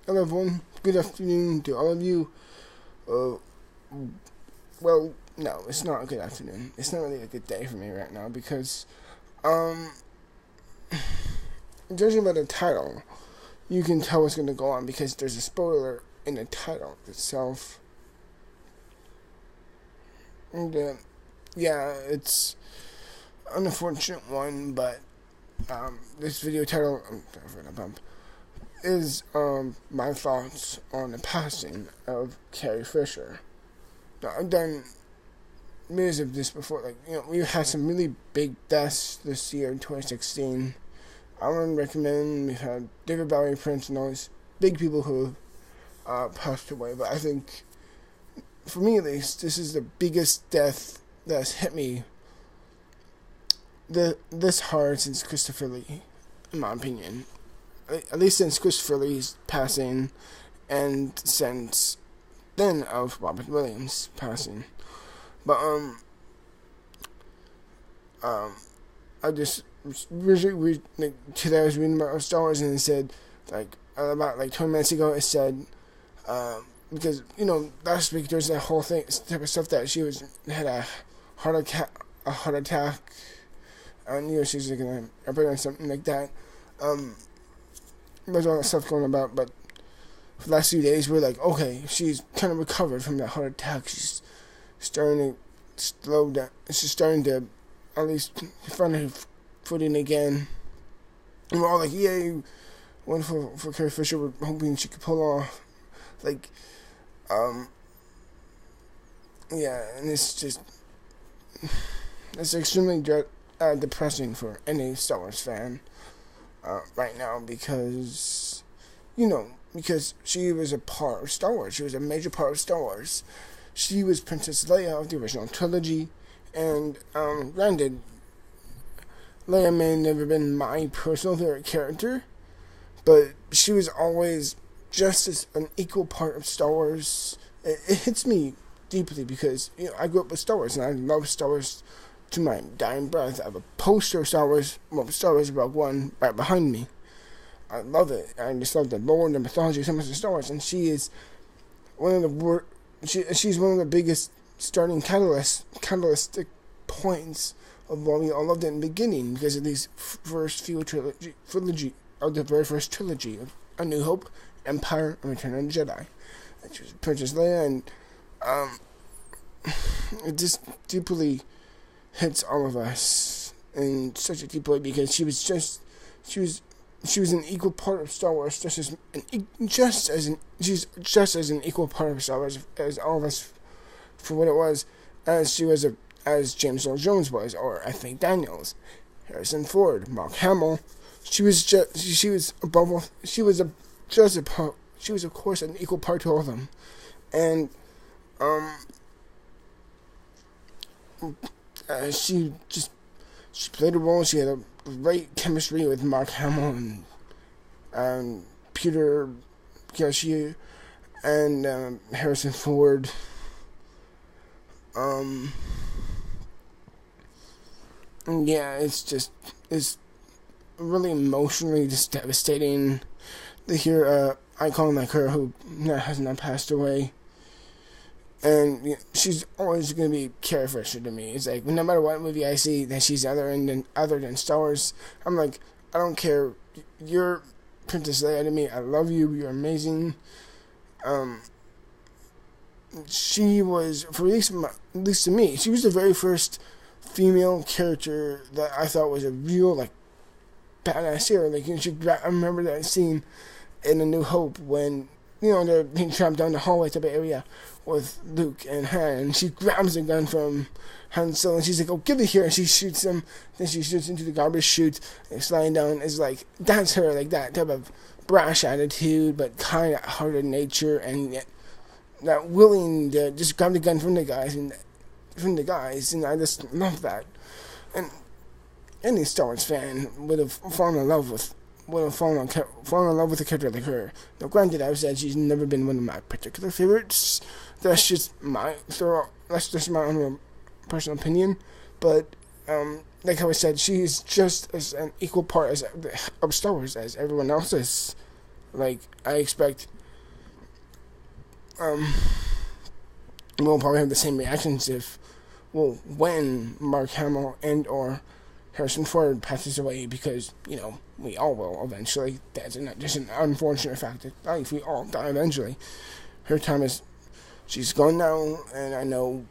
Hello everyone, good afternoon to all of you. Uh, well, no, it's not a good afternoon. It's not really a good day for me right now because, um, judging by the title, you can tell what's going to go on because there's a spoiler in the title itself. And, yeah, it's an unfortunate one, but, this video title, is my thoughts on the passing of Carrie Fisher. Now, I've done millions of this before. Like, we've had some really big deaths this year in 2016. I would recommend. We've had David Bowie, Prince, and all these big people who have passed away. But I think, for me at least, this is the biggest death that's hit me this hard since Christopher Lee, in my opinion. At least since Christopher Lee's passing, and since then of Robert Williams passing. But I just today I was reading about Star Wars, and it said about 20 minutes ago. It said because last week there was that whole type of stuff that she had a heart attack, and she's gonna or something like that. There's all that stuff going about, but for the last few days, we're like, okay, she's kind of recovered from that heart attack. She's starting to slow down. She's starting to at least find her footing again. And we're all like, yay, wonderful for Carrie Fisher. We're hoping she could pull off. Yeah, and it's extremely depressing for any Star Wars fan. Right now because she was a part of Star Wars. She was a major part of Star Wars. She was Princess Leia of the original trilogy, and granted, Leia may have never been my personal favorite character, but she was always just as an equal part of Star Wars. It hits me deeply because I grew up with Star Wars and I love Star Wars to my dying breath. I have a poster of Star Wars Rogue One right behind me. I love it. I just love the lore and the mythology so much of Star Wars, and she is one of the she's one of the biggest starting catalytic points of why we all loved it in the beginning, because of these first few trilogy of the very first trilogy of A New Hope, Empire, and Return of the Jedi. And she was Princess Leia, and it just deeply hits all of us in such a deep way because she was an equal part of Star Wars, she's just as an equal part of Star Wars as all of us for what it was, as James Earl Jones was, or Anthony Daniels, Harrison Ford, Mark Hamill. She was of course an equal part to all of them, and she played a role. She had a great chemistry with Mark Hamill and Peter Cashier and Harrison Ford. Yeah, it's really emotionally just devastating to hear an icon like her who has not passed away. And she's always going to be Carrie Fisher to me. It's like, no matter what movie I see that she's other than Star Wars, I'm like, I don't care. You're Princess Leia to me. I love you. You're amazing. She was, at least to me, she was the very first female character that I thought was a real, badass hero. I remember that scene in A New Hope when, they're being trapped down the hallway type of area with Luke and Han, and she grabs a gun from Han Solo, and she's like, oh, give it here, and she shoots him, then she shoots into the garbage chute, and sliding down. It's like, that's her, that type of brash attitude, but kind of hearted nature, and yet that willing to just grab the gun from the guys, and I just love that. And any Star Wars fan would have fallen in love with a character like her. Now, granted, I've said she's never been one of my particular favorites. That's just my own personal opinion. But like I said, she's just as an equal part of Star Wars as everyone else is. Like, I expect we'll probably have the same reactions when Mark Hamill and or Harrison Ford passes away, because, we all will eventually. That's just an unfortunate fact of life. We all die eventually. Her time she's gone now, and I know,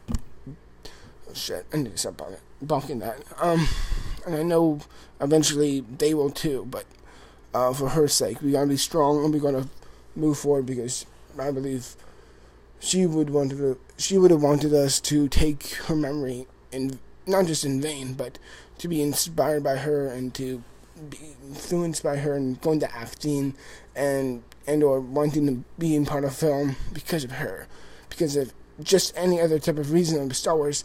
oh shit, I need to stop bonking that. And I know eventually they will too, but for her sake, we gotta be strong, and we gotta move forward, because I believe she would have wanted us to take her memory, in not just in vain, but to be inspired by her, and to be influenced by her, and go into acting, and or wanting to be in part of film because of her. Because of just any other type of reason of Star Wars,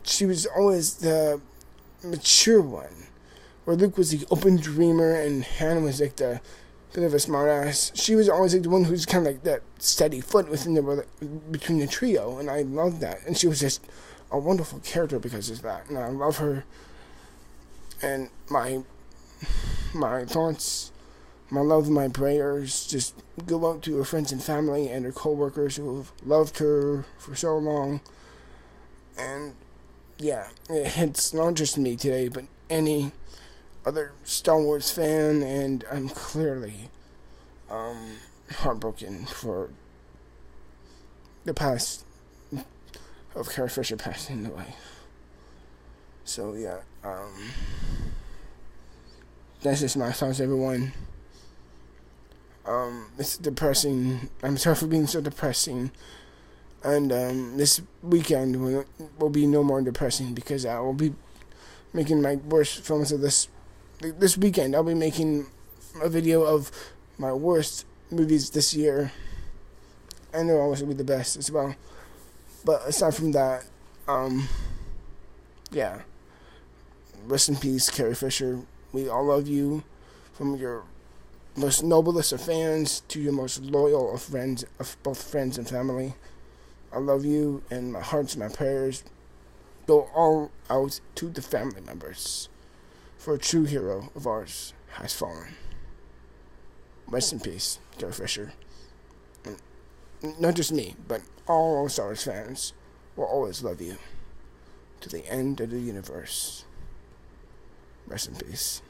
she was always the mature one, where Luke was the open dreamer and Han was like the bit of a smartass. She was always like the one who's kind of like that steady foot between the trio, and I loved that. And she was just a wonderful character because of that, and I love her. And my thoughts, my love, my prayers just go out to her friends and family and her co-workers who have loved her for so long. And yeah, it hits not just me today, but any other Star Wars fan, and I'm clearly heartbroken for the past of Carrie Fisher passing away. So yeah, that's just my thoughts, everyone. It's depressing. I'm sorry for being so depressing. And this weekend will be no more depressing, because I will be making my worst films of this weekend. I'll be making a video of my worst movies this year, and they'll always be the best as well. But aside from that, yeah. Rest in peace, Carrie Fisher. We all love you, from your most noblest of fans to your most loyal of friends, of both friends and family. I love you, and my hearts and my prayers go all out to the family members, for a true hero of ours has fallen. Rest in peace, Carrie Fisher. And not just me, but all Star Wars fans will always love you to the end of the universe. Rest in peace.